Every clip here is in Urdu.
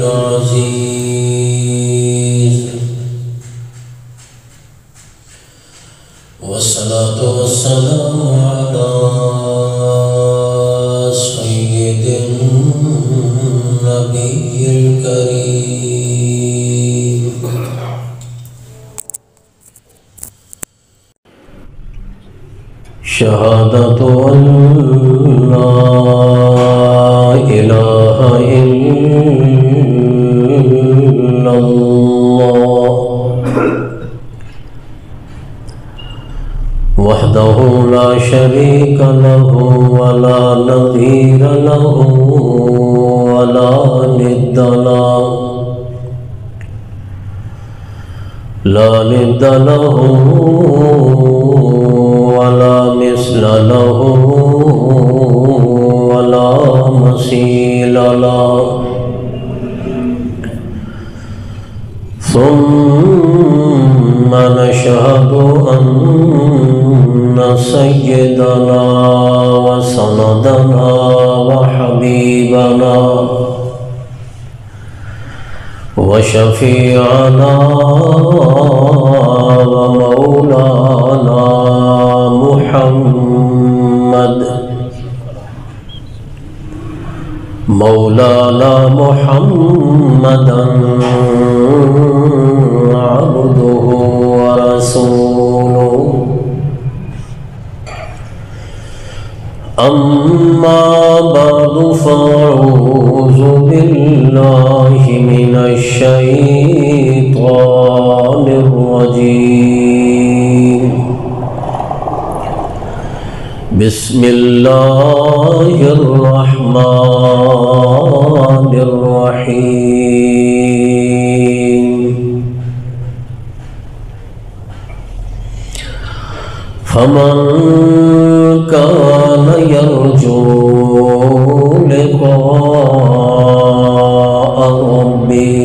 العزيز والصلاة والسلام على سيد النبي الكريم شهادة أن لا إله إلا الله وحده لا شريك له ولا نظير له ولا ند له لا ند له ولا مثل له ولا مثيل له ثم نشهد أن سيدنا وسندنا وحبيبنا وشفيعنا ومولانا محمدا عبده ورسوله أما بعد فأعوذ بالله من الشيطان الرجيم بسم الله الرحمن الرحيم فمن كان يرجو لقاء ربه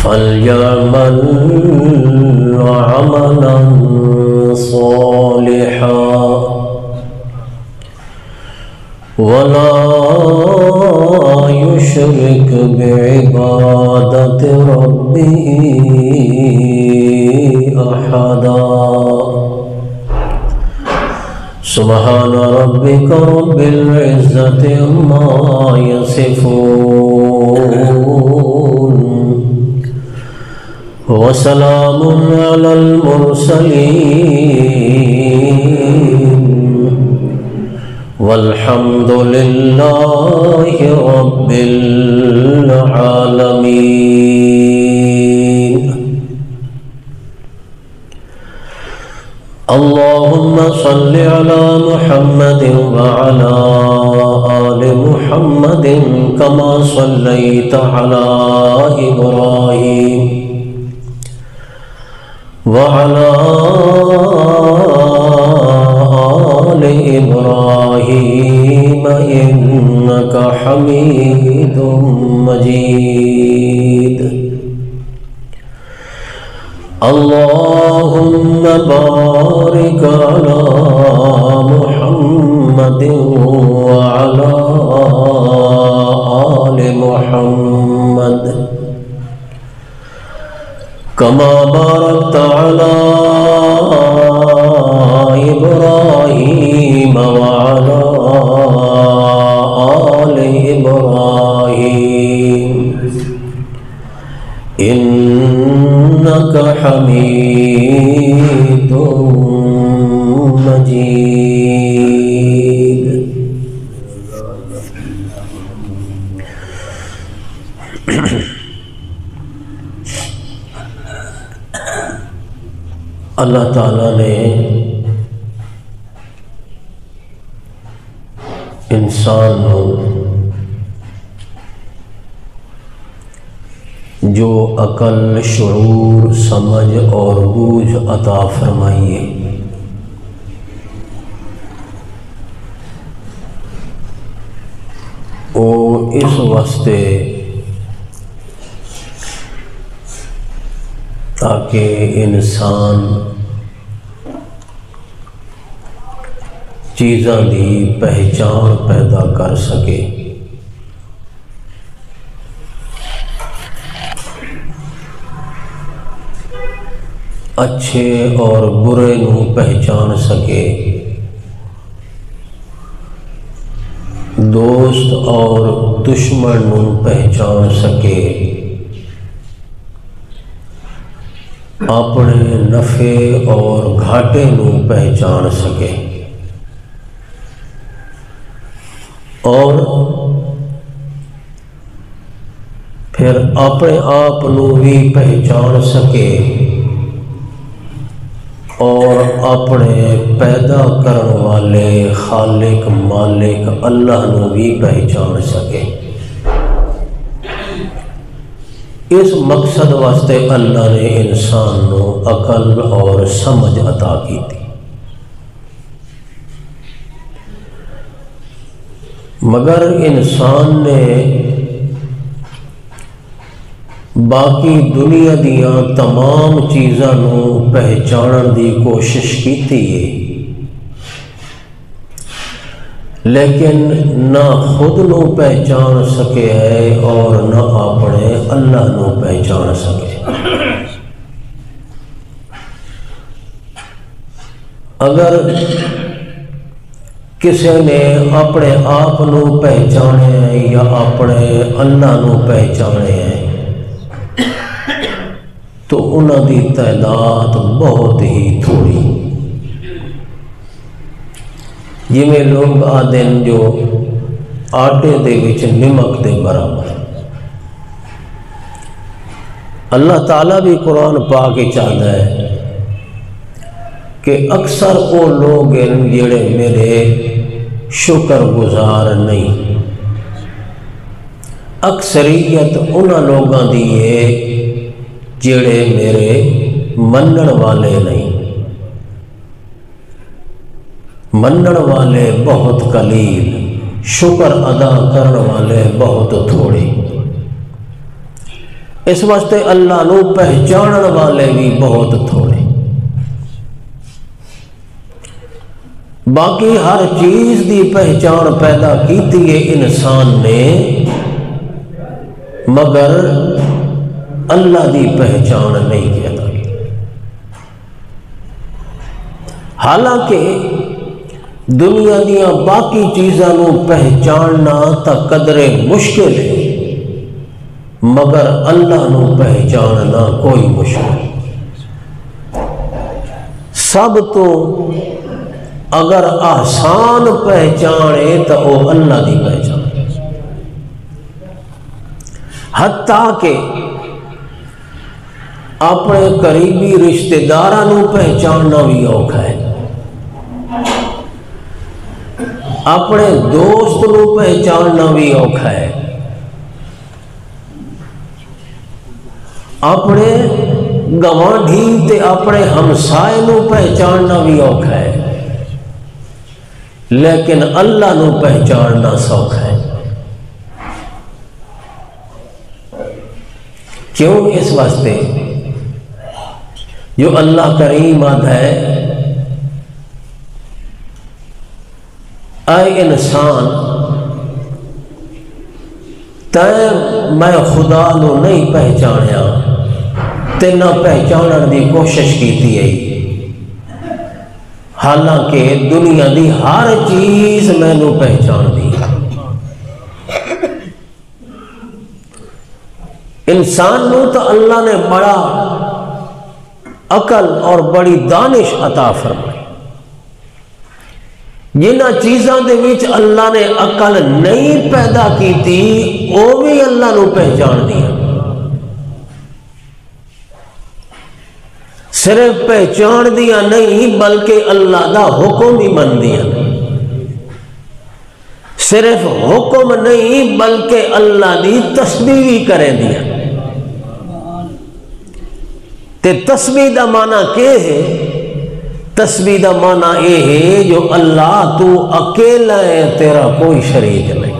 فليعمل عملا صالحا ولا يشرك بعبادة ربه أحدا سبحان ربك رب العزة عما يصفون وسلام على المرسلين والحمد لله رب العالمين اللهم صل على محمد وعلى آل محمد كما صليت على إبراهيم وعلى آل إبراهيم إنك حميد مجيد اللهم بارك على محمد وعلى آل محمد كما باركت على إبراهيم وعلى آل إبراهيم إنك حميد مجيد اللہ تعالیٰ نے انسان جو عقل، شعور، سمجھ اور بوجھ عطا فرمائی ہے، وہ اس واسطے تاکہ انسان چیزاں دی پہچان پیدا کر سکے، اچھے اور برے نو پہچان سکے، دوست اور دشمن نو پہچان سکے، اپنے نفع اور گھاٹے نو پہچان سکے، اور پھر اپنے آپ نو بھی پہچان سکے اور اپنے پیدا کرن والے خالق مالک اللہ نو بھی پہچان سکے۔ اس مقصد واسطے اللہ نے انسان نو عقل اور سمجھ عطا کی تھی، مگر انسان نے باقی دنیا دیاں تمام چیزاں نو پہچانن دی کوشش کیتی ہے، لیکن نہ خود نو پہچان سکے ہے اور نہ اپنے اللہ نو پہچان سکے۔ اگر کسی نے اپنے آپ نو پہچانے ہیں یا اپنے اللہ نو پہچانے ہیں تو انہاں دی تعداد بہت ہی تھوڑی، جویں لوگ آدھن جو آٹے دے وچ نمک دے برابر۔ اللہ تعالیٰ بھی قرآن پاک چاہتا ہے کہ اکثر وہ لوگ ہیں جڑے میرے شکر گزار نہیں، اکثریت انہاں لوگاں دی ہے جڑے میرے منن والے نہیں، منن والے بہت قلیل، شکر ادا کرن والے بہت تھوڑے۔ اس واسطے اللہ نو پہچانن والے بھی بہت تھوڑے۔ باقی ہر چیز دی پہچان پیدا کیتی ہے انسان نے، مگر اللہ دی پہچان نہیں کیتا۔ حالانکہ دنیا دیا باقی چیزاں نو پہچاننا تا قدر مشکل ہے، مگر اللہ نو پہچاننا کوئی مشکل۔ سب تو اگر آسان پہچانے تو وہ اللہ دی پہچان، حتیٰ کہ اپنے قریبی رشتہ داراں پہچاننا بھی اوکھا ہے، اپنے دوست نو پہچاننا بھی اوکھا ہے، اپنے گوانڈھی تے اپنے ہمسائے نو پہچاننا بھی اوکھا ہے، لیکن اللہ نو پہچاننا سوکھا ہے۔ کیوں؟ اس واسطے جو اللہ کریم آتا ہے، اے انسان تے میں خدا نو نہیں پہچانیا تے نہ پہچانن دی کوشش کیتی ہے، حالانکہ دنیا دی ہر چیز میں نو پہچان دی۔ انسان نو تو اللہ نے بڑا عقل اور بڑی دانش عطا فرمائی، جنہ چیزاں دے وچ اللہ نے عقل نہیں پیدا کیتی وہ بھی اللہ نو پہچان دیا۔ صرف پہچان دیا نہیں بلکہ اللہ دا حکم بھی من دیا، صرف حکم نہیں بلکہ اللہ دی تسبیح بھی کرے دیا۔ تے تسبیح دا معنی کیا ہے؟ تسبیح دا معنی یہ ہے جو اللہ تو اکیلا ہے، تیرا کوئی شریک نہیں،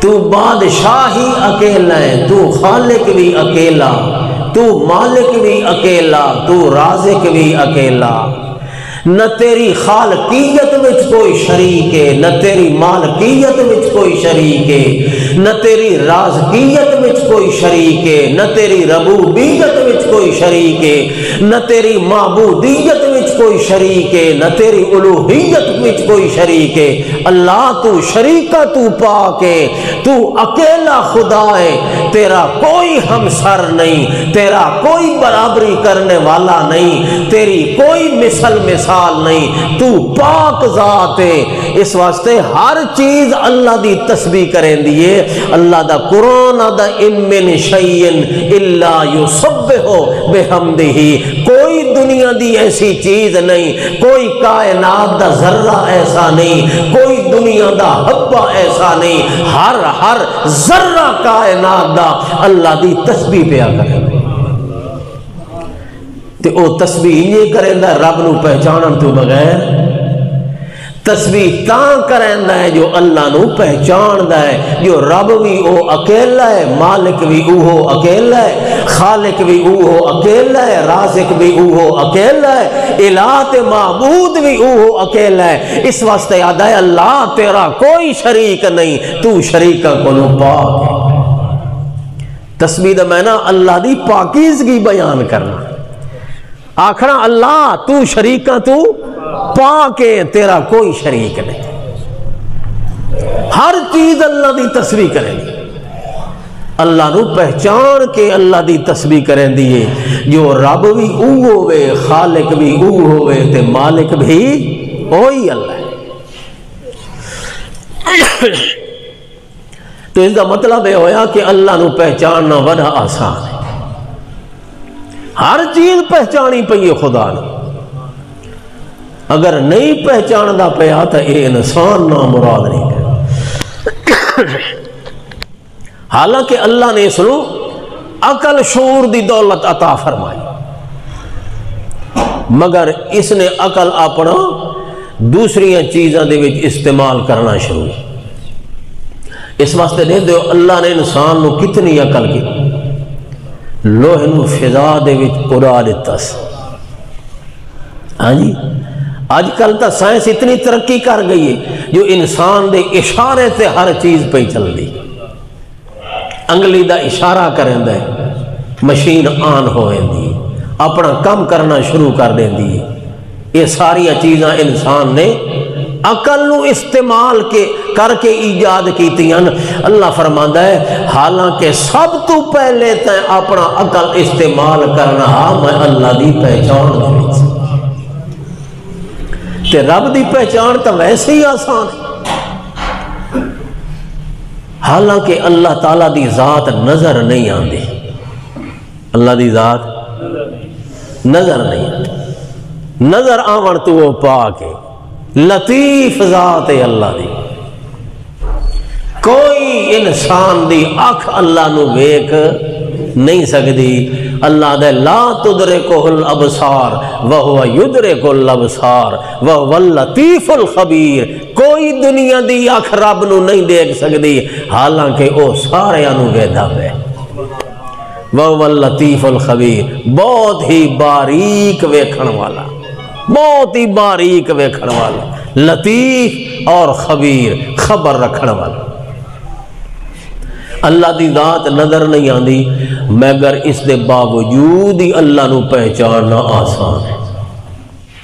تو بادشاہ ہی اکیلا ہے، تو خالق بھی اکیلا، تو مالک بھی اکیلا، تو رازق بھی اکیلا، نہ تیری خالقیت وچ کوئی شریک ہے، نہ تیری مالکیت وچ کوئی شریک ہے، نہ تیری رازقیت وچ کوئی شریک ہے، نہ تیری ربوبیت وچ کوئی شریک ہے، نہ تیری معبودیت وچ کوئی شریک ہے، نہ تیری الوہیت وچ کوئی شریک ہے۔ اللہ تو شریکہ، تو پاک ہے، تو اکیلا خدا ہے، تیرا کوئی ہمسر نہیں، تیرا کوئی برابری کرنے والا نہیں، تیری کوئی مثل نہیں، تو پاک ذات ہے۔ اس واسطے ہر چیز اللہ دی تسبیح کریں دیئے۔ اللہ دا قرآن دا ان من شیئن الا یسبح بحمدہ، کوئی دنیا دی ایسی چیز نہیں، کوئی کائنات دا ذرہ ایسا نہیں، کوئی دنیا دا حبہ ایسا نہیں، ہر ذرہ کائنات دا اللہ دی تسبیح پیا کریں۔ تے او تسبیح یہ کریں دا رب نو پہچانن تو بغیر، تسبیح تاں کریں دا ہے جو اللہ نو پہچان دا ہے، جو رب بھی او اکیلا ہے، مالک بھی او اکیلا ہے، خالق بھی او اکیلا ہے، رازق بھی او اکیلا ہے، الہ تے معبود بھی او اکیلا ہے۔ اس واسطے یاد ہے اللہ تیرا کوئی شریک نہیں، تو شریکہ کو پاک ہے۔ تسبیح دا میں نا اللہ دی پاکیزگی بیان کرنا، آخرا اللہ تو شریکہ، تو پاک ہے، تیرا کوئی شریک نہیں۔ ہر چیز اللہ دی تسبیح کریں دی، اللہ نو پہچان کے اللہ دی تسبیح کریں دیئے، جو رب بھی او ہوئے، خالق بھی او ہوئے، تے مالک بھی وہی اللہ ہے۔ تو اس کا مطلب یہ ہویا کہ اللہ نو پہچاننا بڑا آسان ہے، ہر چیز پہچانی پئی خدا نے۔ اگر نہیں پہچاندا پیا تو یہ انسان نامراد نہیں ہے۔ حالانکہ اللہ نے اس نو عقل شعور دی دولت عطا فرمائی، مگر اس نے عقل اپنا دوسری چیزاں دے وچ استعمال کرنا شروع۔ اس واسطے دے دیو اللہ نے انسان نو کتنی عقل کی، لوہ نو فضا دے وچ اڑا دیتا سی۔ ہاں جی، آج کل تا سائنس اتنی ترقی کر گئی ہے جو انسان دے اشارے تے ہر چیز پہ چل دی، انگلی دا اشارہ کریں دے مشین آن ہوئے دی، اپنا کم کرنا شروع کر دیں دی۔ یہ ساری چیزاں انسان نے عقل نو استعمال کر کے ایجاد کیتیاں۔ اللہ فرماندا ہے حالانکہ سب تو پہلے تے اپنا عقل استعمال کرنا میں اللہ دی پہچان دے وچ، تے رب دی پہچان تو ویسے ہی آسان ہے۔ حالانکہ اللہ تعالیٰ دی ذات نظر نہیں آندی، اللہ دی ذات نظر نہیں آندی، نظر آون تو وہ پاک ہے، لطیف ذات ہے اللہ دی۔ کوئی انسان دی اکھ اللہ نو ویکھ نہیں سکتی۔ اللہ دے لا تدرکہ الابصار وہو یدرک الابصار وہو اللطیف الخبیر، کوئی دنیا دی اکھ رب نو نہیں دیکھ سکتی حالانکہ او سارے نو ویکھدا پے۔ وہو اللطیف الخبیر، بہت ہی باریک ویکھن والا، بہت ہی باریک ویکھن والا، لطیف اور خبیر، خبر رکھن والا۔ اللہ دی ذات نظر نہیں آندی، مگر اس دے باوجود ہی اللہ نو پہچاننا آسان ہے۔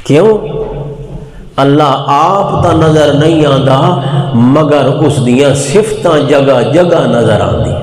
کیوں؟ اللہ آپ تا نظر نہیں آندا، مگر اس دیاں صفتاں جگہ جگہ نظر آندی،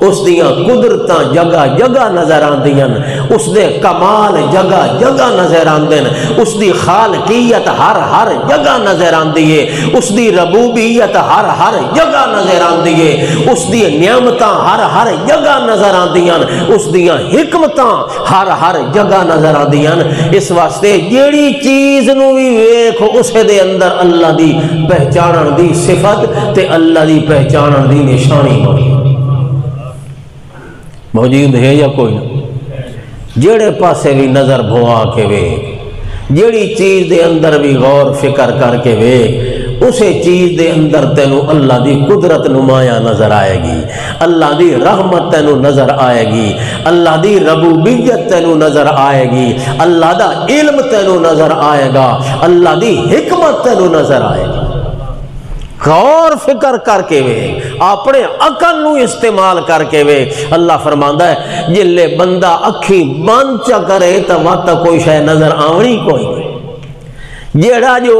اس دیاں قدرتاں جگہ جگہ نظر آندیاں، اس دے کمال جگہ جگہ نظر آندین، اس دی خالقیت ہر جگہ نظر آندی ہے، اس دی ربوبیت ہر جگہ نظر آندی ہے، اس دی نعمتاں ہر جگہ نظر آندیاں، اس دیاں حکمتاں ہر جگہ نظر آندیاں۔ اس واسطے جیڑی چیز نو بھی ویکھ اس دے اندر اللہ دی پہچانن دی صفت تے اللہ دی پہچانن دی نشانی ہوئی موجود ہے یا کوئی نہ؟ جیڑے پاسے بھی نظر بھوا کے وے، جیڑی چیز دے اندر بھی غور فکر کر کے وے، اسے چیز دے اندر تینوں اللہ دی قدرت نمایاں نظر آئے گی، اللہ دی رحمت تینوں نظر آئے گی، اللہ دی ربوبیت تینوں نظر آئے گی، اللہ دا علم تینوں نظر آئے گا، اللہ دی حکمت تینوں نظر آئے گی۔ غور فکر کر کے وے، اپنے عقل نو استعمال کر کے وے۔ اللہ فرماندا ہے جلے بندہ اکھی بند چا کرے تو وقت کوئی شے نظر آونی کوئی نہیں، جیڑا جو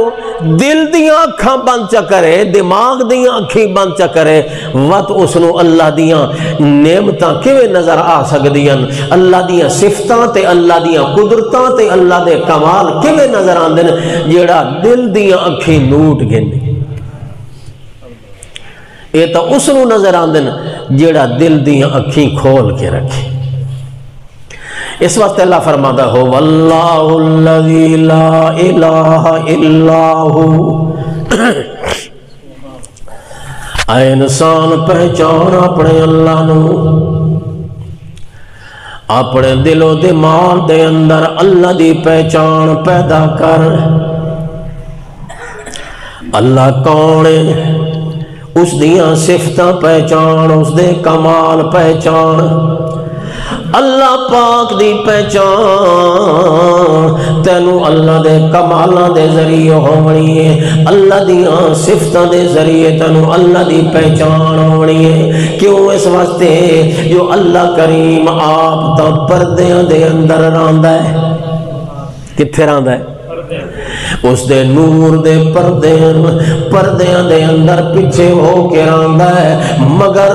دل دیاں اکھاں بند چا کرے، دماغ دیاں اکھی بند چا کرے، وقت اس نو اللہ دیاں نعمتاں کیویں نظر آ سکدیاں، اللہ دیاں صفتاں تے اللہ دیاں قدرتاں تے اللہ دے کمال کیویں نظر آندے نے، جیڑا دل دیاں اکھی نوٹ گھنے۔ یہ تو اس نو نظر آندن جیڑا دل دیاں اکھیں کھول کے رکھے۔ اس وقت اللہ فرماتا ہو واللہ الذی لا الہ الا ہو۔ اے انسان پہچان اپنے اللہ نو، اپنے دل و دماغ دے اندر اللہ دی پہچان پیدا کر۔ اللہ کون ہے، اس دیاں صفتاں پہچان، اس دے کمال پہچان، اللہ پاک دی پہچان تینوں اللہ دے کمالاں دے ذریعے ہونی ہے، اللہ دیاں صفتاں دے ذریعے تینوں اللہ دی پہچان ہونی ہے۔ کیوں؟ اس واسطے جو اللہ کریم آپ تا پردیاں دے اندر رہندا ہے۔ کتھے رہندا ہے؟ اس دے نور دے پردیاں دے اندر پیچھے ہو کے رہندا ہے، مگر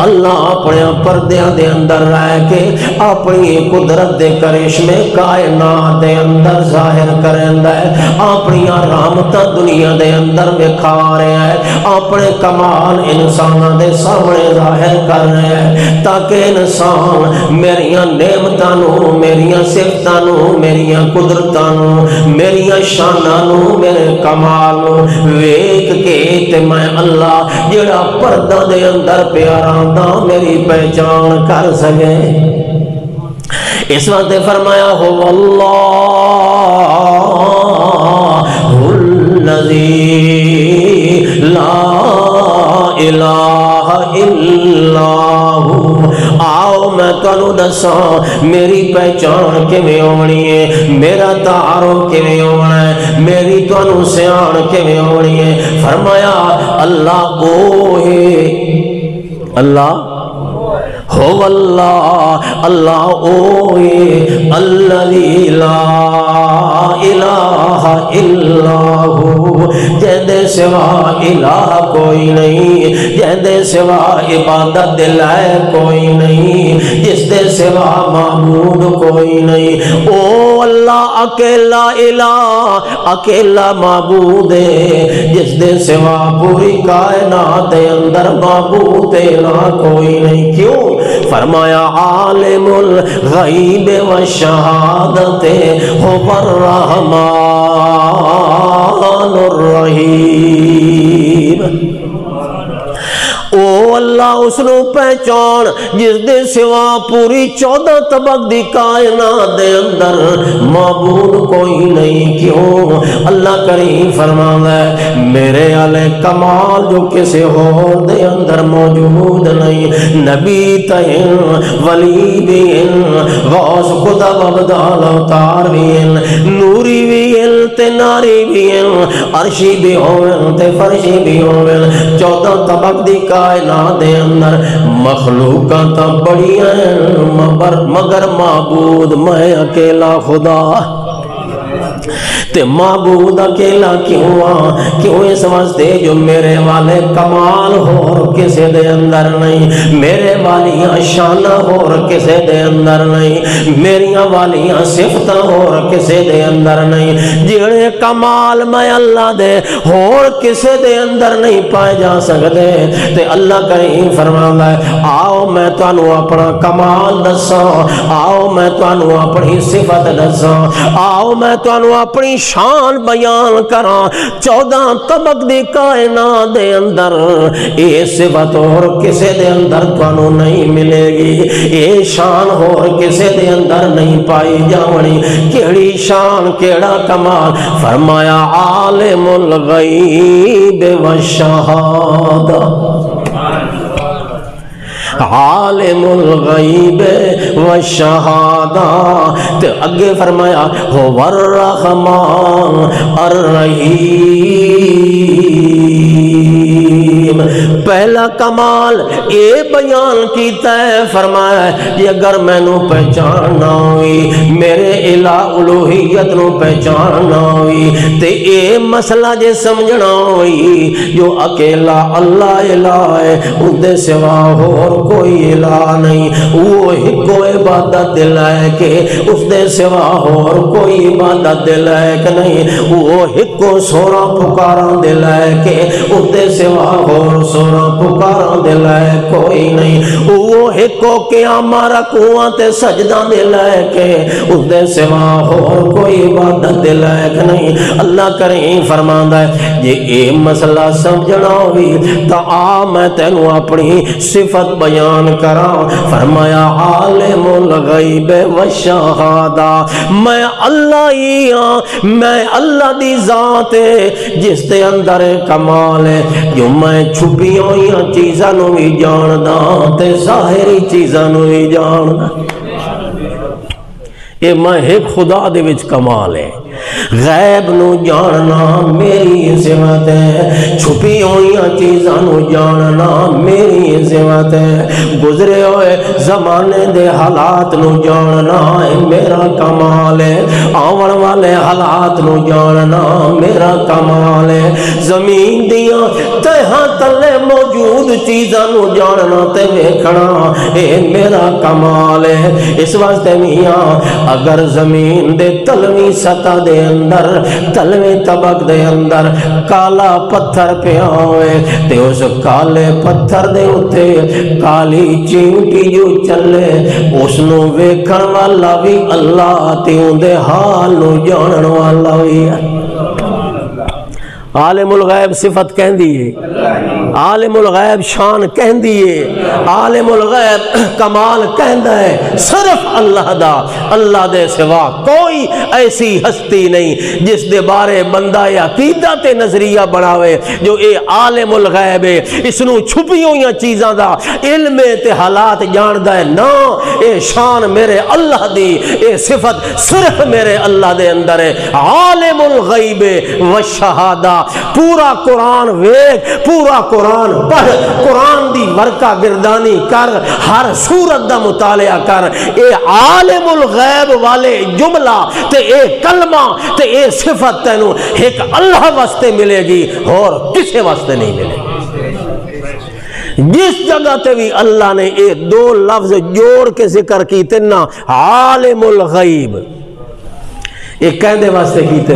اللہ اپنے پردیاں دے اندر رہ کے اپنی قدرت دے کرشمے کائنات دے اندر ظاہر کرندا ہے، اپنی رحمتاں دنیا دے اندر وکھا رہا ہے، اپنے کمال انساناں دے سامنے ظاہر کر رہا ہے، تاکہ انسان میریاں نعمتاں نو، میریاں صفتاں نو، میریاں قدرتاں نو، میریاں شاناں نو، میرے کمال نو ویکھ کے تے میں اللہ جڑا پردہ دے اندر پیاراں دا میری پہچان کر سکے۔ اس وقت فرمایا ہو اللہ الذی لا الہ الا ہو۔ آؤ میں تانوں دساں میری پہچان کیویں ہونی ہے، میرا تعارف کیویں ہونا ہے، میری تانوں سیان کیویں ہونی ہے۔ فرمایا اللہ وہ ہے، اللہ ہو اللہ، اللہ اوے الذی لا الہ الا ہو، جہدے سوا الہ کوئی نہیں، جہدے سوا عبادت دلائے کوئی نہیں، جس دے سوا معبود کوئی نہیں۔ او اللہ اکیلا الہ، اکیلا معبود ہے، جس دے سوا پوری کائنات دے اندر معبود نہ کوئی نہیں۔ کیوں؟ فرمایا عالم الغیب والشہادت هو الرحمن الرحیم۔ او اللہ اس نو پہچان جس دے سوا پوری 14 طبق دی کائنات دے اندر معبود کوئی نہیں۔ کیوں؟ اللہ کریم فرماتا ہے میرے علی کمال جو کسی اور دے اندر موجود نہیں، نبی تین، ولی بھی ان، غوث خدا وبدال اوتار بھی ان، نوری بھی ان تے ناری بھی ان، عرشی بھی ہون تے فرشی بھی ہون، 14 طبق دی کائنات دے اندر مخلوقات بڑیاں ہیں، مگر معبود میں اکیلا خدا۔ تے معبود اکیلا کیوں اس واسطے جو میرے والے کمال ہور کسے دے اندر نہیں، میرے والیاں شانہ ہور کسے دے اندر نہیں، میریاں والیاں صفتاں ہور کسے دے اندر نہیں، جڑے کمال میں اللہ دے ہور کسے دے اندر نہیں پائے جا سکتے۔ تے اللہ کریم فرماتا ہے آؤ میں تانوں اپنا کمال دساں، آؤ میں تانوں اپنی صفت دساں، آؤ میں تانوں تینوں اپنی شان بیان کراں 14 طبق دی کائنات دے اندر اے صفت اور کسے دے اندر تانوں نہیں ملے گی، اے شان اور کسے دے اندر نہیں پائی جاونی۔ کیڑی شان کیڑا کمال؟ فرمایا عالم الغیب والشہادہ، عالم الغیب والشہادہ، تے اگے فرمایا هو الرحمن الرحیم۔ پہلا کمال اے بیان کیتا ہے، فرمایا کہ اگر میں نو پہچاننا ہوئی، میرے الہ الوہیت نو پہچاننا ہوئی، تے اے مسئلہ جے سمجھنا ہوئی جو اکیلا اللہ الہ ہے، ان دے سوا اور کوئی الہ نہیں، وہ ہکو عبادت دلائے کہ اس دے سوا اور کوئی عبادت دلائے کہ نہیں، وہ ہکو سورا پکارا دلائے کہ اس دے سوا اور سورا پکارا دلائے کوئی نہیں، وہ ہکو قیامہ رکوعاں تے سجدہ دلائے کہ اس دے سوا اور کوئی عبادت دلائے کہ نہیں۔ اللہ کریم فرماندا ہے جے اے مسئلہ سمجھنا ہوئی تا آ میں تینوں اپنی صفت بیان کراں۔ فرمایا عالم الغیب والشہادہ، میں اللہ ہی ہاں، میں اللہ دی ذات ہے جس دے اندر کمال ہے، جو میں چھپی ہوئی چیزاں نو بھی جاندا تے ظاہری چیزاں نو بھی جاندا۔ اے میں ایک خدا دے وچ کمال ہے، غیب نو جاننا میری صفت ہے، چھپی ہوئی چیزاں نو جاننا میری صفت ہے، گزرے ہوئے زمانے دے حالات نو جاننا میرا کمال ہے، آون والے حالات نو جاننا میرا کمال ہے، زمین دیاں تہاں تلے موجود چیزاں نو جاننا تے ویکھنا اے میرا کمال ہے۔ اس واسطے میاں اگر زمین دے تلویں سطح دے اندر، تلویں طبق دے اندر کالا پتھر پیا ہوئے تے اس کالے پتھر دے اتے کالی چینٹی جو چلے، اس نو ویکھن والا بھی اللہ تے ان دے حال نو جانن والا بھی ہے۔ عالم الغیب صفت کہن دیئے، عالم الغیب شان کہن دیئے، عالم الغیب کمال کہن ہے صرف اللہ دا، اللہ دے سوا کوئی ایسی ہستی نہیں جس دے بارے بندہ یا عقیدت نظریہ بناوے جو اے عالم الغیب ہے، اس نو چھپی ہوئی چیزاں دا علم تے حالات جاندہ ہے، نا اے شان میرے اللہ دی، اے صفت صرف میرے اللہ دے اندر ہے۔ عالم الغیب والشہادہ، پورا قرآن ویک، پورا قرآن پڑھ، قرآن دی ورقہ گردانی کر، ہر سورت دا مطالعہ کر، اے عالم الغیب والے جملہ تے اے کلمہ تے اے صفت تینوں ایک اللہ واسطے ملے گی اور کسے واسطے نہیں ملے گی۔ جس جگہ تے بھی اللہ نے اے دو لفظ جوڑ کے ذکر کیتے نا، عالم الغیب، ایک کہندے واسطے کیتے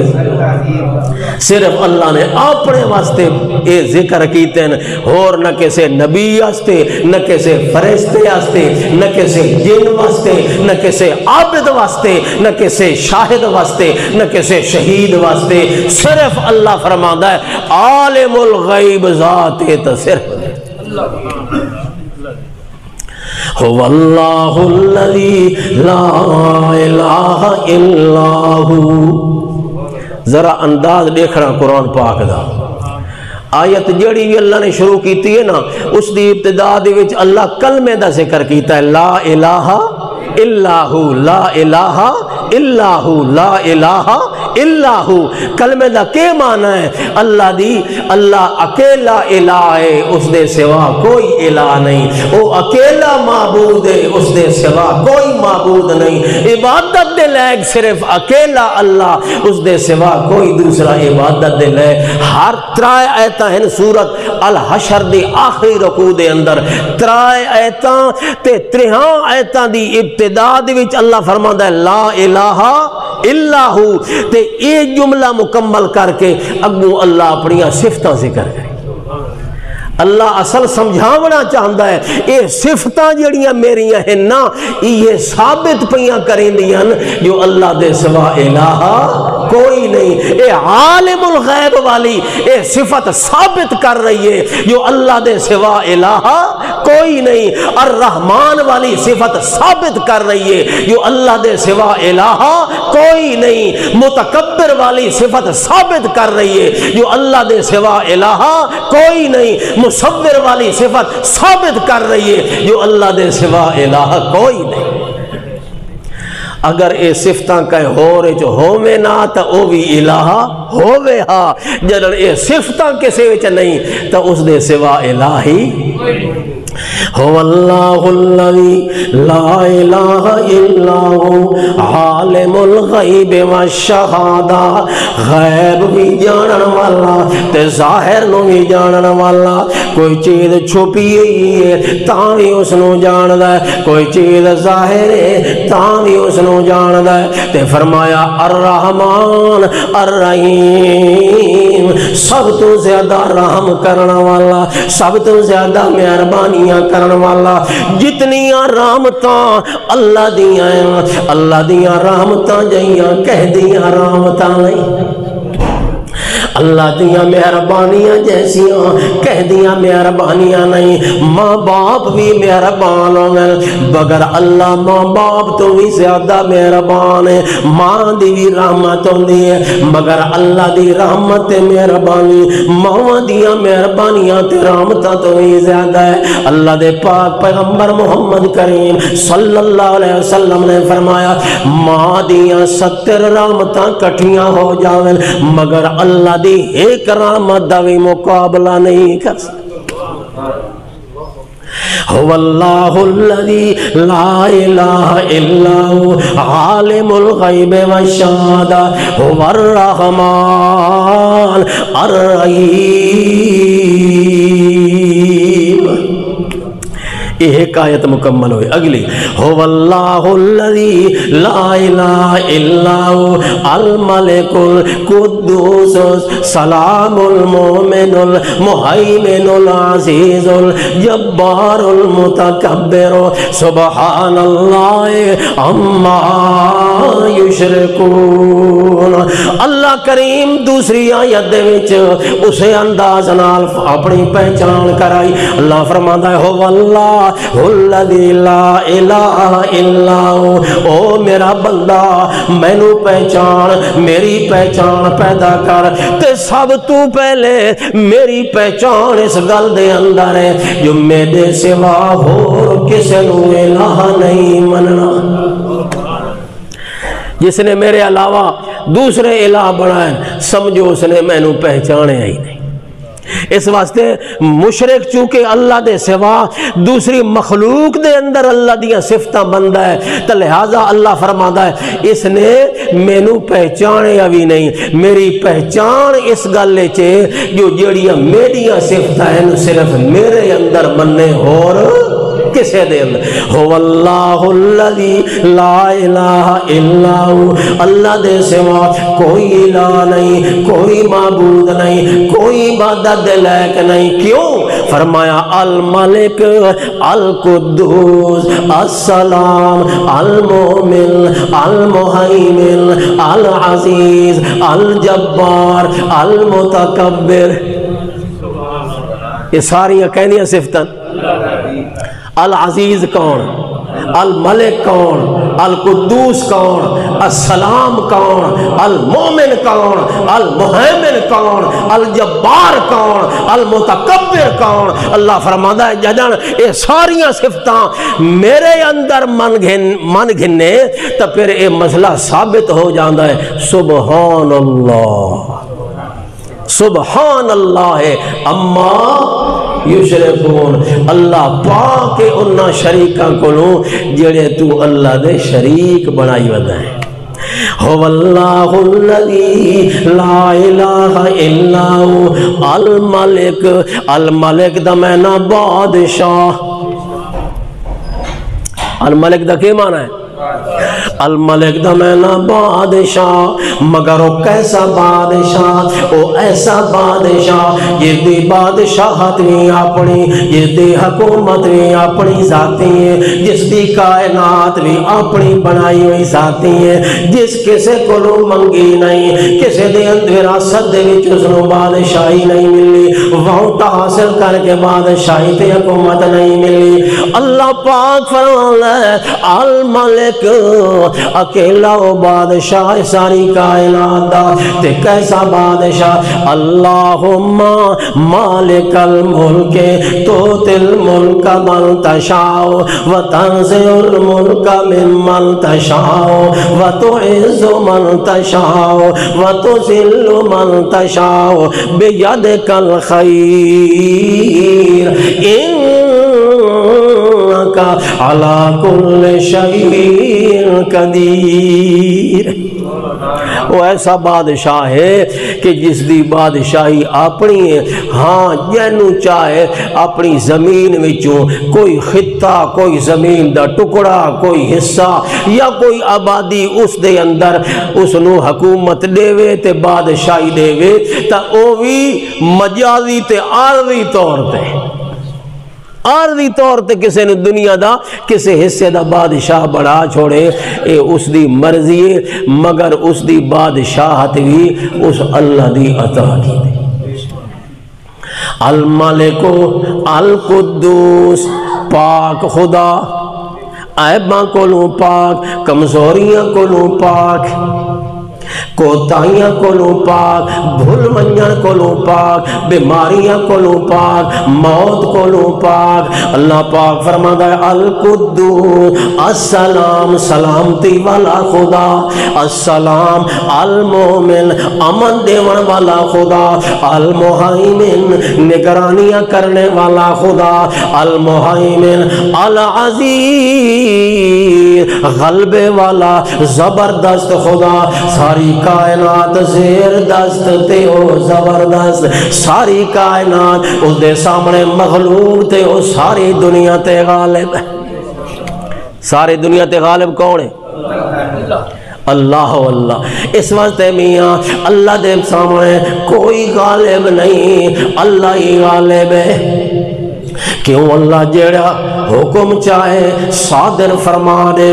صرف اللہ نے اپنے واسطے اے ذکر کیتے ہیں، اور نہ کسے نبی واسطے، نہ کسے فرشتے واسطے، نہ کسے جن واسطے، نہ کسے عابد واسطے، نہ کسے شاہد واسطے، نہ کسے شہید واسطے، صرف اللہ فرماندا ہے عالم الغیب ذات ہے، صرف هو اللہ الذی لا الہ الا ہو۔ ذرا انداز دیکھنا قرآن پاک دا، آیت جڑی بھی اللہ نے شروع کیتی ہے نا، اس دی ابتدا دے وچ اللہ کلمے دا ذکر کیتا ہے، لا الہ الا ہو، لا الہ الا ہو، لا الہ الا ہو۔ کلمے دا کے معنی ہے؟ اللہ دی، اللہ اکیلا الہ ہے، اس دے سوا کوئی الہ نہیں، وہ اکیلا معبود ہے، اس دے سوا کوئی معبود نہیں، عبادت دے لائق صرف اکیلا اللہ، اس دے سوا کوئی دوسرا عبادت دے لائق۔ ہر ترائے آیتاں ہیں سورت الحشر دی آخری رکوع دے اندر، ترائے آیتاں تے 13 آیتاں دی ابتدا دے وچ اللہ فرماندا ہے لا الہ الا ہو، تے اے جملہ مکمل کر کے اگوں اللہ اپنی صفتاں ذکر کرے۔ اللہ اصل سمجھاونا چاہتا ہے اے صفتاں جڑیاں میریاں ہیں نا، یہ ثابت پیاں کریں دیاں جو اللہ دے سوا الہ کوئی نہیں۔ اے عالم الغیب والی اے صفت ثابت کر رہی ہے جو اللہ دے سوا الہ کوئی نہیں۔ الرحمن والی صفت ثابت کر رہی ہے جو اللہ دے سوا الہ کوئی نہیں۔ متکبر والی صفت ثابت کر رہی ہے جو اللہ دے سوا الہ کوئی نہیں۔ مصور والی صفت ثابت کر رہی ہے جو اللہ دے سوا الہ کوئی نہیں۔ اگر اے صفتاں کہیں ہو رہے جو ہووے نہ تا او بھی الہ ہووے ہاں، جدن اے صفتاں کسے وچ نہیں تا اس دے سوا الہی هو الله الذي لا إله إلا هو عالم الغیب والشہادہ، غیب بھی جانن والا تے ظاہر نو بھی جانن والا۔ کوئی چیز چھپی ہے تاں بھی اس نو جاندا ہے، کوئی چیز ظاہر ہے تاں بھی اس نو جاندا ہے۔ تے فرمایا الرحمن الرحیم، سب تو زیادہ رحم کرنا والا، سب تو زیادہ مہربانی کرن والا۔ جتنیاں رحمتاں اللہ دیاں ہیں، اللہ دیاں رحمتاں جائیاں کہہ دیاں رحمتاں نہیں۔ اللہ دیاں مہربانیاں جیسیاں کہہ دیاں مہربانیاں نہیں۔ ماں باپ بھی مہربان ہیں بگر اللہ ماں باپ تو بھی زیادہ مہربان ہے۔ ماں دی بھی رحمت ہوندی ہے مگر اللہ دی رحمت مہربانی ماں دیاں مہربانیاں تے رحمتاں تو بھی زیادہ ہے۔ اللہ دے پاک پیغمبر محمد کریم صلی اللہ علیہ وسلم نے فرمایا ماں دیاں 70 رحمتاں کٹھیاں ہو جاویں مگر اللہ دی ایک رحمت دا بھی مقابلہ نہیں کر سکتا۔ هو اللہ الذی لا الہ الا هو عالم الغیب والشہادہ هو الرحمن الرحیم۔ ایک آیت مکمل ہوئی۔ اگلی هو اللہ الذی لا الہ الا هو الملک القدوس السلام المؤمن المہیمن العزیز الجبار المتکبر سبحان اللہ عما یشرکون۔ اللہ کریم دوسری آیت دے وچ اسے انداز نال اپنی پہچان کرائی۔ اللہ فرماتا ہے هو اللہ الذی لا الہ الا ہو، او میرا بندہ مینو پہچان میری پہچان پیدا کر تے سب تو پہلے میری پہچان اس گل دے اندر ہے جو میرے سوا ہور کسے نو الہ نہیں مننا۔ جس نے میرے علاوہ دوسرے الہ بنائے سمجھو اس نے مینو پہچانے ہی نہیں۔ اس واسطے مشرک چونکہ اللہ دے سوا دوسری مخلوق دے اندر اللہ دیاں صفتاں بندہ ہے تو لہذا اللہ فرماتا ہے اس نے مینو پہچانے ابھی نہیں۔ میری پہچان اس گل چے جو جڑیاں میریاں صفتاں ہیں صرف میرے اندر مننے اور کسے دے اندر۔ هو اللہ الذی لا الہ الا ہو، اللہ دے سوا کوئی الہ نہیں، کوئی معبود نہیں، کوئی عبادت دے لائق نہیں۔ کیوں؟ فرمایا الملک القدوس السلام المؤمن المہیمن العزیز الجبار المتکبر۔ یہ ساری کہنیاں صفتاں۔ العزیز کون، الملک کون، القدوس کون، السلام کون، المومن کون، المہیمن کون، الجبار کون، المتکبر کون۔ اللہ فرماتا ہے جدن یہ ساریاں صفتاں میرے اندر من گھنے تو پھر یہ مسئلہ ثابت ہو جاتا ہے سبحان اللہ سبحان اللہ اما یشرکون۔ اللہ پاک انہاں شریکاں کولوں جڑے تو اللہ دے شریک بنائی ودا ہے۔ هو اللہ الذی لا الہ الا ہو الملک، الملک دا معنی بادشاہ، الملک دا کیا معنی ہے؟ الملک دا میں نا بادشاہ، مگر وہ کیسا بادشاہ؟ وہ ایسا بادشاہ جس دی بادشاہت بھی اپنی، جس دی حکومت بھی اپنی ذاتی ہے، جس دی کائنات بھی اپنی بنائی ہوئی ذاتی ہے، جس کسے کو منگی نہیں، کسے دے وراثت دے وچ اس نو بادشاہی نہیں ملی، ووٹ حاصل کر کے بادشاہی تے حکومت نہیں ملی۔ اللہ پاک فرماتا ہے الملک اکیلا وہ بادشاہ ساری کائنات دا، تے کیسا بادشاہ؟ اللہم مالک الملک تؤتی الملک من تشاء وتنزع الملک ممن تشاء وتعز من تشاء وتذل من تشاء بیدک الخیر علی کل شیء قدیر۔ وہ ایسا بادشاہ ہے کہ جس دی بادشاہی اپنی ہے، ہاں جنوں چاہے اپنی زمین وچوں کوئی خطہ، کوئی زمین دا ٹکڑا، کوئی حصہ یا کوئی آبادی اس دے اندر اس نو حکومت دے وے تے بادشاہی دے وے، تا او بھی مجازی تے عارضی طور تے، عارضی طور تے کسے نے دنیا دا کسے حصے دا بادشاہ بڑھا چھوڑے، اے اس دی مرضی ہے، مگر اس دی بادشاہت بھی اس اللہ دی عطا کی دے۔ الملک القدوس، پاک خدا، عیباں کولوں پاک، کمزوریاں کولوں پاک، کوتاہیاں کولوں پاک، بھول منجن کولوں پاک، بیماریاں کولوں پاک، موت کولوں پاک۔ اللہ پاک فرماتا ہے القدوس، السلام، سلامتی والا خدا، السلام، المومن، امن دیون والا خدا، المہیمن، نگرانیاں کرنے والا خدا، المہیمن، العزیز، غلبے والا زبردست خدا، ساری کائنات زیر دست تے او زبردست، ساری کائنات اس دے سامنے مغلوب تے او ساری دنیا تے غالب ہے۔ ساری دنیا تے غالب کون ہے؟ اللہ اللہ۔ اس واسطے میاں اللہ دے سامنے کوئی غالب نہیں، اللہ ہی غالب ہے۔ کیوں؟ اللہ جیڑا حکم چاہے صادر فرما دے،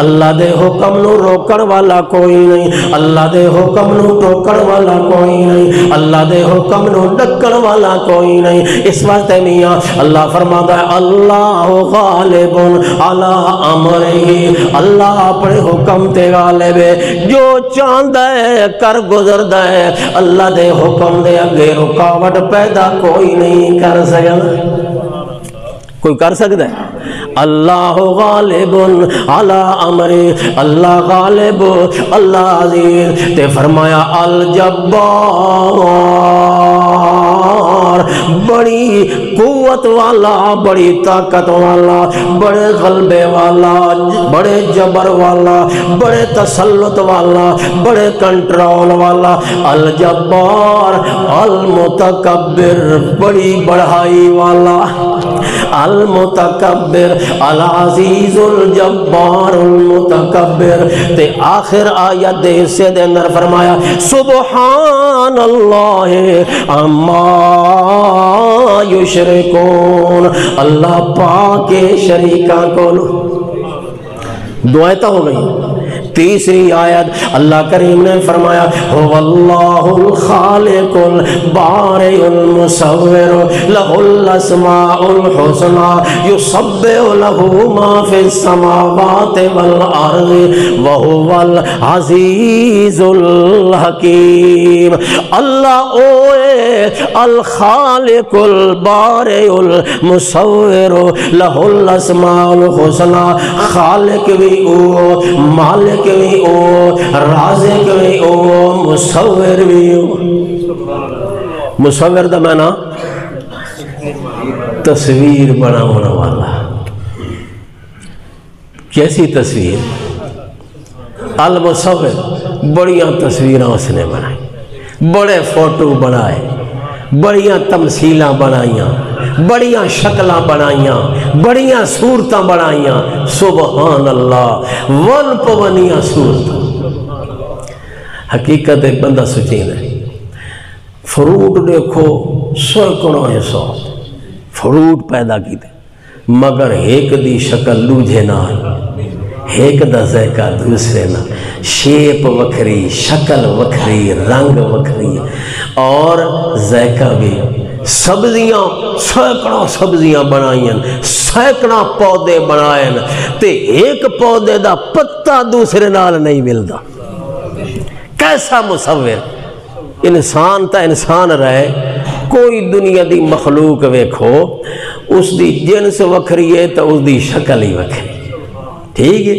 اللہ دے حکم نو روکن والا کوئی نہیں، اللہ دے حکم نو ٹوکن والا کوئی نہیں، اللہ دے حکم نو ڈکن والا کوئی نہیں۔ اس واسطے میاں اللہ فرماتا ہے اللہ غالب علی امرہ، اللہ اپنے حکم تے غالب ہے، جو چاہتا ہے کر گزردا ہے، اللہ دے حکم دے اگے رکاوٹ پیدا کوئی نہیں کر سکتا۔ کوئی کر سکتا ہے؟ اللہ غالب علی امرہ، اللہ غالب، اللہ عزیز۔ تے فرمایا الجبار، بڑی قوت والا، بڑی طاقت والا، بڑے غلبے والا، بڑے جبر والا، بڑے تسلط والا، بڑے کنٹرول والا، الجبار، المتکبر، بڑی بڑھائی والا، المتکبر، العزیز، الجبار، المتکبر۔ تے آخر آیت دے حصے دے اندر فرمایا سبحان اللہ عما یشرکون، اللہ پاک کے شریکاں کو۔ دعائیں تو ہو گئی۔ تیسری آیت اللہ کریم نے فرمایا هو اللہ الخالق البارئ المصور له الاسماء الحسنى يسبح له ما في السماوات والارض وهو العزیز الحکیم۔ اللہ اوے الخالق البارئ المصور له الاسماء الحسنى، خالق بھی او، مالک بھی او، رازق بھی او، مصور بھی او۔ مصور دا معنی تصویر بنانے والا۔ کیسی تصویر؟ المصور، بڑیاں تصویریں اس نے بنائی، بڑے فوٹو بنائے، بڑیاں تمثیلاں بنائیاں، بڑیاں شکلاں بنائیاں، بڑیاں صورتاں بنائیاں، سبحان اللہ، ون پونیاں صورتاں۔ حقیقت ایک بندہ سچین ہے، فروٹ دیکھو سینکڑوں سو فروٹ پیدا کیتے، مگر ایک دی شکل دوجے نال، ایک دا ذائقہ دوسرے نال، شیپ وکھری، شکل وکھری، رنگ وکھری، اور ذائقہ بھی۔ سبزیاں سینکڑوں سبزیاں بنائیں، سینکڑوں پودے بنائیں، تے ایک پودے دا پتا دوسرے نال نہیں ملدا۔ کیسا مصور! انسان تا انسان رہے، کوئی دنیا دی مخلوق ویکھو، اس دی جنس وکھری ہے تو اس دی شکل ہی وکھری، ٹھیک ہے؟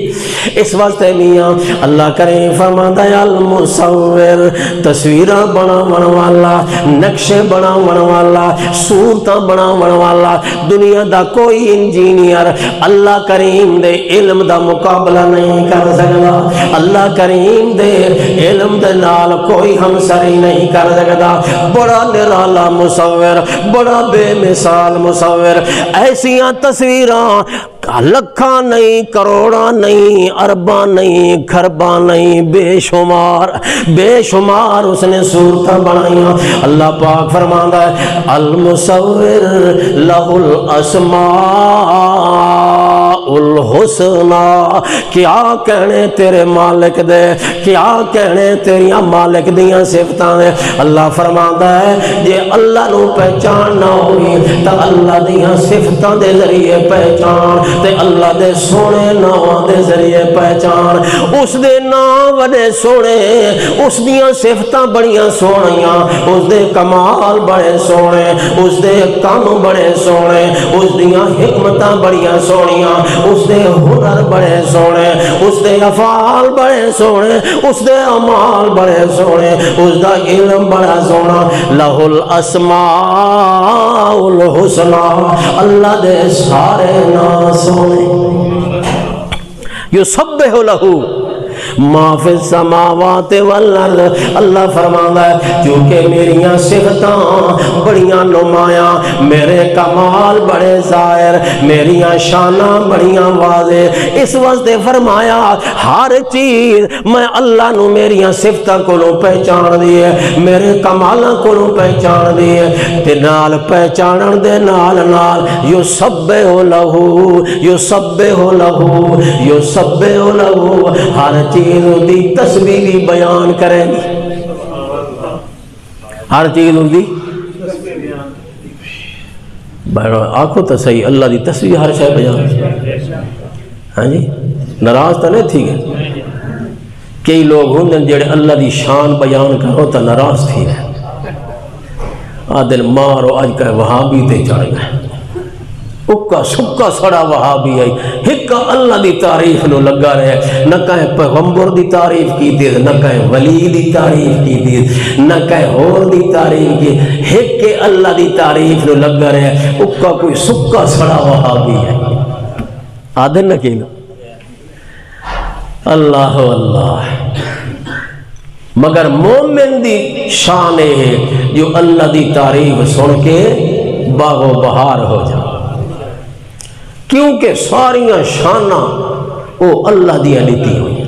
اس واسطے میاں اللہ کریں فرماتا ہے المصور، تصویرہ بناون والا، نقشے بناون والا، صورتاں بناون والا، دنیا دا کوئی انجینئر اللہ کریم دے علم دا مقابلہ نہیں کر سکتا، اللہ کریم دے علم دے نال کوئی ہمسری نہیں کر سکتا۔ بڑا نرالا مصور، بڑا بے مثال مصور، ایسیاں تصویراں لکھاں نہیں، کروڑاں نہیں، ارباں نہیں، خرباں نہیں، بے شمار بے شمار اس نے صورتاں بنائیاں۔ اللہ پاک فرماندا ہے المصور لہ الاسماء الحسنى، کیا کہنے تیرے مالک دے، کیا کہنے تیریاں مالک دیاں صفتاں دے۔ اللہ فرماندا ہے جے اللہ نو پہچان نہ ہوئی تا اللہ دیاں صفتاں دے ذریعے پہچان، تے اللہ دے سونے نام دے ذریعے پہچان۔ اس دے نام بڑے سونے، اس دیاں صفتاں بڑیاں سونیاں، اس دے کمال بڑے سونے، اس دے کام بڑے سونے، اس دیاں حکمتاں بڑیاں سونیاں، اس دے ہنر بڑے سونے، اس دے افعال بڑے سونے، اس دے اعمال بڑے سونے، اس دا علم بڑا سونا۔ لہ الاسماء الحسنى، اللہ دے سارے نام سونے۔ یسبح لہ ما فی السماوات والارض، اللہ فرماتا ہے چونکہ میریاں صفتاں بڑیاں نمایاں، میرے کمال بڑے ظاہر، میریاں شاناں بڑیاں واضح، اس واسطے فرمایا ہر چیز میں اللہ نو میریاں صفتاں کولوں پہچان دیے، میرے کمالاں کولوں پہچان دیے، تے نال پہچانن دے نال نال یسبح لہ یسبح لہ یسبح لہ، ہر چیز دی تسبیح بھی بیان کریں گی، ہر چیز دی آنکھو تو صحیح، اللہ دی تسبیح ہر شے بیان۔ ہاں جی، ناراض تو نہیں تھی گئے؟ کئی لوگ ہوں جڑے اللہ دی شان بیان کرو تو ناراض تھی گئے، آدل مارو اج کا وہابی تے چڑھ گئے، اکا سکا سڑا وہابی آئی، ہکا اللہ دی تعریف نو لگا رہے، نہ کہیں پیغمبر دی تعریف کی تھی، نہ کہیں ولی دی تعریف کی تھی، نہ کہیں اور دی تعریف کی، ہکے اللہ دی تعریف نو لگا رہے، اکا کوئی سکا سڑا وہابی ہے، آدھن نہ کہنا اللہ اللہ۔ مگر مومن دی شان ہے جو اللہ دی تعریف سن کے باغ و بہار ہو جائے، کیونکہ ساریاں شاناں او اللہ دیا لیتی ہوئی،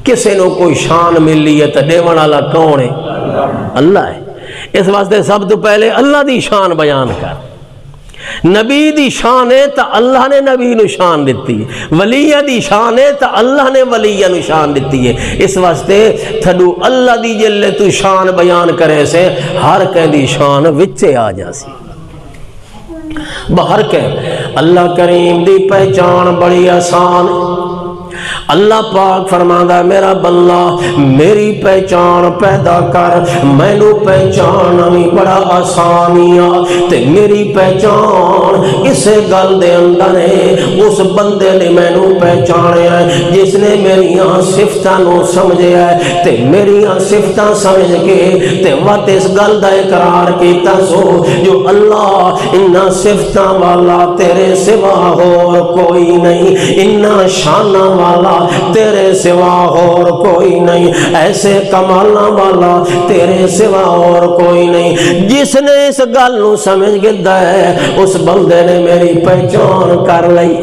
کسے نو کوئی شان ملی ہے تو دیوان والا کون ہے؟ اللہ ہے۔ اس واسطے سب تو پہلے اللہ دی شان بیان کر، نبی دی شان ہے تو اللہ نے نبی نو شان دیتی ہے، ولیہ دی شان ہے تو اللہ نے ولیہ نو شان دیتی ہے۔ اس واسطے تھڈو اللہ دی جلے تو شان بیان کرے سے ہر کہیں دی شان وچے آ جاسی، باہر کے اللہ کریم دی پہچان بڑی آسان۔ اللہ پاک فرماتا ہے میرا بندہ میری پہچان پیدا کر، میں نو پہچان بھی بڑا آسانیاں، تے میری پہچان اسے گل دے اندر ہے، اس بندے نے میں نو پہچانے ہے جس نے میریاں صفتاں نو سمجھے ہے، تے میریاں صفتاں سمجھ کے تے وقت اس گل دا اقرار کیتا سو جو اللہ انہاں صفتاں والا تیرے سوا اور کوئی نہیں، انہاں شاناں والا تیرے سوا اور کوئی نہیں، ایسے کمالاں والا تیرے سوا اور کوئی نہیں۔ جس نے اس گل نو سمجھ گیا ہے اس بندے نے میری پہچان کر لئی،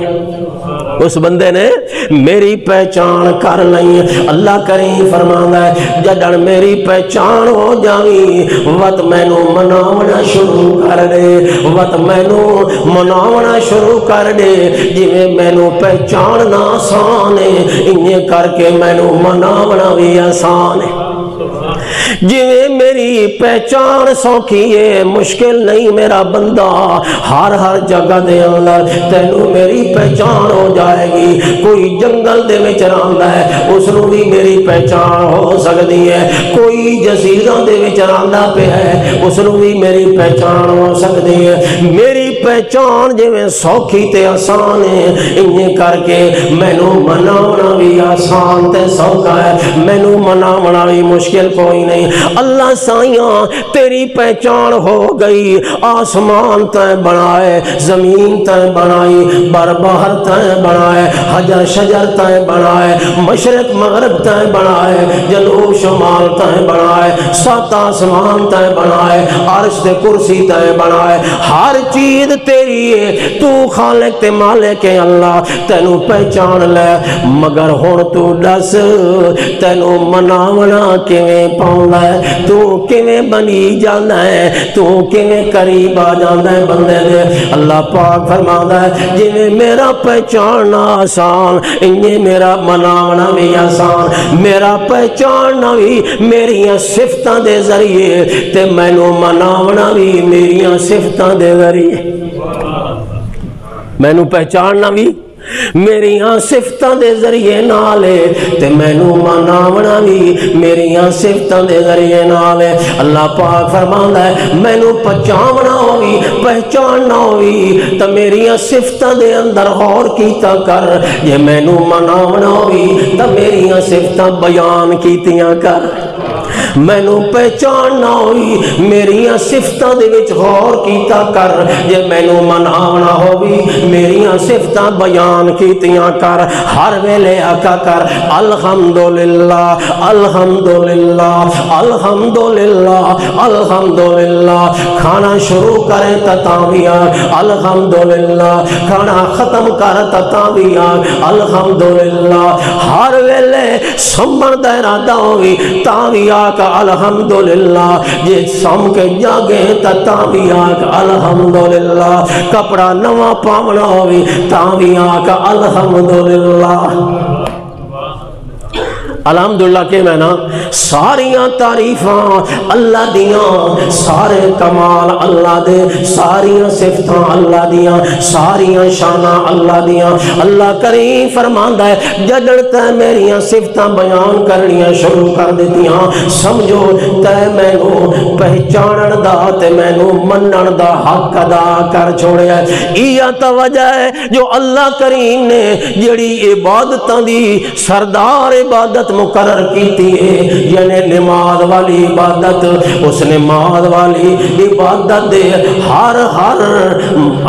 اس بندے نے میری پہچان کر لئی۔ اللہ کریم فرماتا ہے جدن میری پہچان ہو جاوی وقت مینو مناونا شروع کر دے، وقت مینو مناونا شروع کر دے۔ جویں مینو پہچاننا آسان ہے انہیں کر کے مینو مناونا بھی آسان ہے۔ جویں میری پہچان سوکھی ہے مشکل نہیں میرا بندہ، ہر جگہ دے اندر تینوں میری پہچان ہو جائے گی۔ کوئی جنگل دے وچ رہندا ہے اس نوں بھی میری پہچان ہو سکتی ہے، کوئی جزیرہ دے وچ رہندا پیا ہے اس نوں بھی میری پہچان ہو سکتی ہے۔ میری پہچان جویں سوکھی تے آسان ہے انہیں کر کے مینوں مناونا بھی آسان تے سوکھا ہے، مینوں مناونا بھی مشکل کوئی نہیں۔ اللہ سائیاں تیری پہچان ہو گئی، آسمان تائیں بنائے، زمین تائیں بنائی، بر بحر تائیں بنائے، حجر شجر تائیں بنائے، مشرق مغرب تائیں بنائے، جنوب شمال تائیں بنائے، سات آسمان تائیں بنائے، عرش تے کرسی تائیں بنائے، ہر چیز تیری ہے، تو خالق تے مالک ہے اللہ، تینوں پہچان لے مگر ہن تو دس تینوں مناونا کیویں پاؤندا ہے، تو کیویں بنی جانا ہے، تو کیویں قریب آ جانا ہے بندے دے۔ اللہ پاک فرماتا ہے جویں میرا پہچاننا آسان انہیں میرا مناونا بھی آسان، میرا پہچاننا بھی میریاں صفتاں دے ذریعے تے مینوں مناونا بھی میریاں صفتاں دے ذریعے، مینوں پہچاننا بھی میریاں صفتاں دے ذریعے نالے تے مینوں مناونا بھی میریاں صفتاں دے ذریعے نالے۔ اللہ پاک فرماندا ہے مینوں پہچاننا ہوئی پہچاننا ہوئی تے میریاں صفتاں دے اندر غور کیتا کر، جے مینوں مناونا ہوئی تے میریاں صفتاں بیان کیتیاں کر۔ مینوں پہچاننا ہوئی میریاں صفتاں دے وچ غور کیتا کر، جے مینوں مناونا ہوئی میریاں صفتاں بیان کیتیاں کر۔ ہر ویلے آکا کر الحمدللہ الحمدللہ الحمدللہ الحمدللہ، کھانا شروع کریں تاں بھی الحمدللہ، کھانا ختم کر تاں بھی الحمدللہ، ہر ویلے سمن دا ارادہ ہوئی تاں بھی الحمدللہ، جے سم کے جاگے تاں بھی الحمدللہ، کپڑا نواں پاونا ہوئی تاں بھی الحمدللہ۔ الحمدللہ کہ میں نا ساریاں تعریفاں اللہ دیاں، سارے کمال اللہ دے، ساریاں صفتاں اللہ دیاں، ساریاں شاناں اللہ دیاں۔ اللہ کریم فرماندا ہے جدڑ تے میریاں صفتاں بیان کرنیاں شروع کر دیتیاں سمجھو تے مینوں پہچانن دا تے مینوں منن دا حق ادا کر چھوڑیا۔ یہ تا وجہ ہے جو اللہ کریم نے جڑی عبادتاں دی سردار عبادت مقرر کیتی ہے، یعنی نماز والی عبادت، اس نماز والی عبادت دے ہر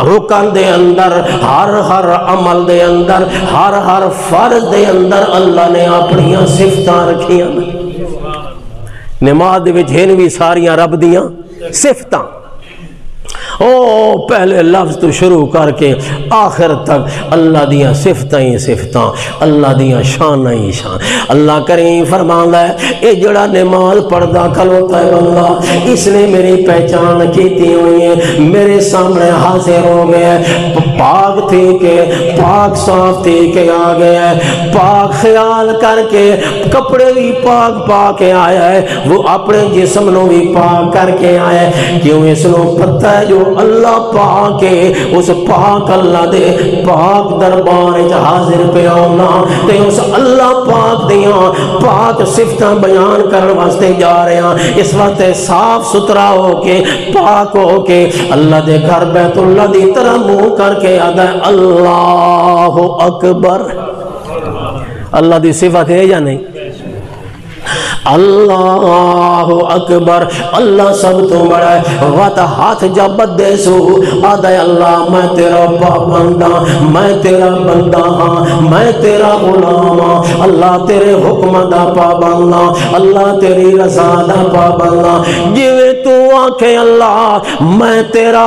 رکن دے اندر، ہر عمل دے اندر، ہر فرض دے اندر اللہ نے اپنی صفتاں رکھیاں۔ نماز دے وچ ہن بھی ساریاں رب دیاں صفتاں، او پہلے لفظ تو شروع کر کے آخر تک اللہ دیاں صفتاں ہی صفتاں، اللہ دیاں شان ہی شان۔ اللہ کریم فرماندا ہے اے جڑا نماز پڑھدا کھلوتا ہے بندہ، اس نے میری پہچان کیتی ہوئی ہے، میرے سامنے حاضر ہو گیا ہے، پاک تھی کے پاک صاف تھی کے آ گیا ہے، پاک خیال کر کے کپڑے بھی پاک پا کے آیا ہے، وہ اپنے جسم نو بھی پاک کر کے آیا ہے، کیوں اس نو پتہ ہے جو اللہ پاک ہے، اس پاک اللہ دے پاک دربار وچ حاضر پہ ہونا تے اس اللہ پاک دیاں پاک صفتاں بیان کرن واسطے جا رہے ہیں۔ اس وقت صاف ستھرا ہو کے پاک ہو کے اللہ دے گھر بیت اللہ دی طرح منہ کر کے آدا ہے اللہ اکبر۔ اللہ دی صفت ہے یا نہیں؟ اللہ اکبر، اللہ سب تو بڑا ہے۔ وت ہاتھ جب بدے سو آدھے اللہ میں تیرا پابند ہاں، میں تیرا بندہ ہاں، میں تیرا غلام ہاں، اللہ تیرے حکم دا پابند ہاں، اللہ تیری رضا دا پابند ہاں۔ جویں تو آکھے اللہ میں تیرا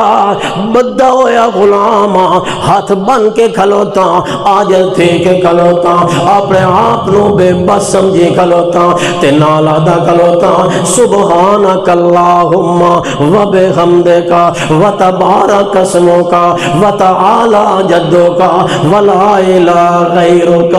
بدا ہویا غلام ہاں، ہاتھ بن کے کھلوتا، عاجز تھے کے کھلوتا، اپنے آپ نو بے بس سمجھے کھلوتا تے نال ادا کھلوتا سبحانک اللہم و بحمدک و تبارک اسمک و تعالی جدک و لا الہ غیرک۔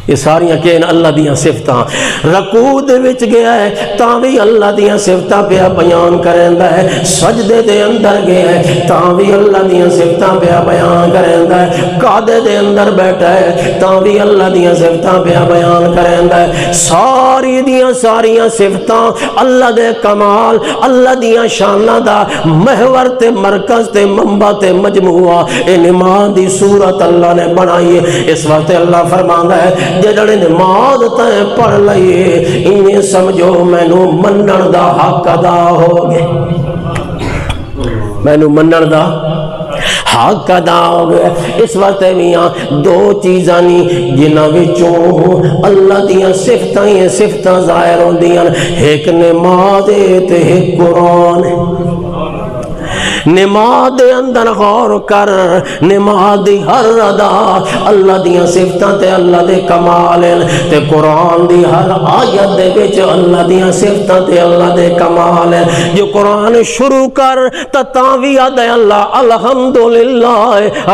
یہ ساریاں کہ اللہ دیاں صفتاں رکوع دے وچ گیا ہے تاں بھی اللہ دیاں صفتاں پیا بیان کریندا ہے، سجدے دے اندر گیا ہے تاں بھی اللہ دیاں صفتاں پیا بیان کریندا ہے، قعدے دے اندر بیٹھا ہے تاں بھی اللہ دیاں صفتاں پیا بیان کریندا ہے۔ ساری دیاں ساریاں صفتاں اللہ دے کمال، اللہ دیاں شاناں دا محور تے مرکز تے منبع تے مجموعہ اے نماز دی صورت اللہ نے بنائی ہے۔ اس وقت اللہ فرماندا ہے جڑے نماز تائیں پڑھ لئیے انہیں سمجھو مینو منن دا حق ادا ہو گئے، مینو منن دا حق ادا ہو گیا۔ اس وقت میاں دو چیزاں نہیں جنہاں وچوں اللہ دیاں صفتاں ہی صفتاں ظاہر ہوندیاں، ایک نماز تے ایک قرآن ہے۔ نماز دے اندر غور کر، نماز دی ہر ادا اللہ دیاں صفتاں تے اللہ دے کمال ہیں، تے قرآن دی ہر آیت دے وچ اللہ دیاں صفتاں تے اللہ دے کمال ہیں۔ جو قرآن شروع کر تاں وی آدھے اللہ الحمدللہ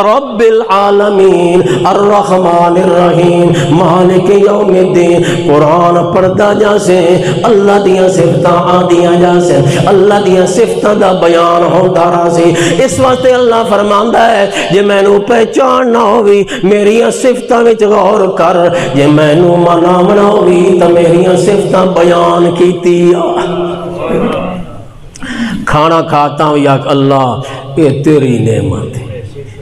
رب العالمین الرحمن الرحیم مالک یوم الدین، قرآن پڑھدا جاسے اللہ دیاں صفتاں آدیاں جاسے اللہ دیاں صفتاں دا بیان ہوندا راضی۔ اس واسطے اللہ فرماندا ہے جے مینوں پہچاننا ہووی میریاں صفتاں وچ غور کر، جے مینوں مناونا ہووی تے میریاں صفتاں بیان کیتیاں۔ کھانا کھاتا ہوں یا اللہ یہ تیری نعمت ہے،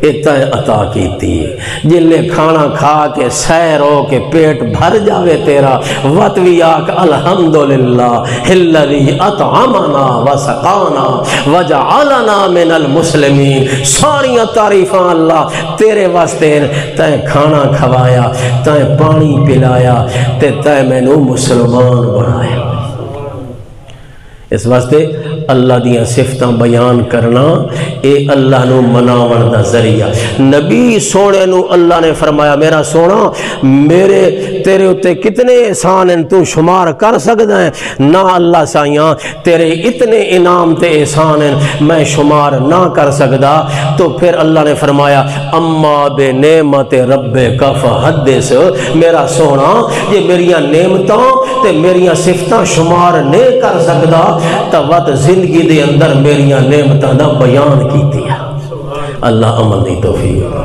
اتنا عطا کیتی ہے۔ جلے کھانا کھا کے سیر ہو کے پیٹ بھر جاوے تیرا وقت بھی آکھ الحمدللہ الذی اطعمنا وسقانا وجعلنا من المسلمین۔ ساریاں تعریفاں اللہ تیرے واسطے، تائیں کھانا کھوایا، تائیں پانی پلایا، تائیں مینوں مسلمان بنایا۔ اس واسطے اللہ دیاں صفتاں بیان کرنا اے اللہ نو مناون دا ذریعہ۔ نبی سونے نو اللہ نے فرمایا میرا سونا میرے تیرے اتے کتنے احسان ہیں تو شمار کر سکتا ہے نہ، اللہ سائیاں تیرے اتنے انعام تے احسان ہیں میں شمار نہ کر سکتا۔ تو پھر اللہ نے فرمایا اما بے نعمت ربک فحدث، میرا سونا یہ میریاں نعمتاں تے میریاں صفتاں شمار نہیں کر سکتا تا وقت زندگی دے اندر میریاں نعمتاں دا بیان کیتی ہے۔ اللہ عمل دی توفیق۔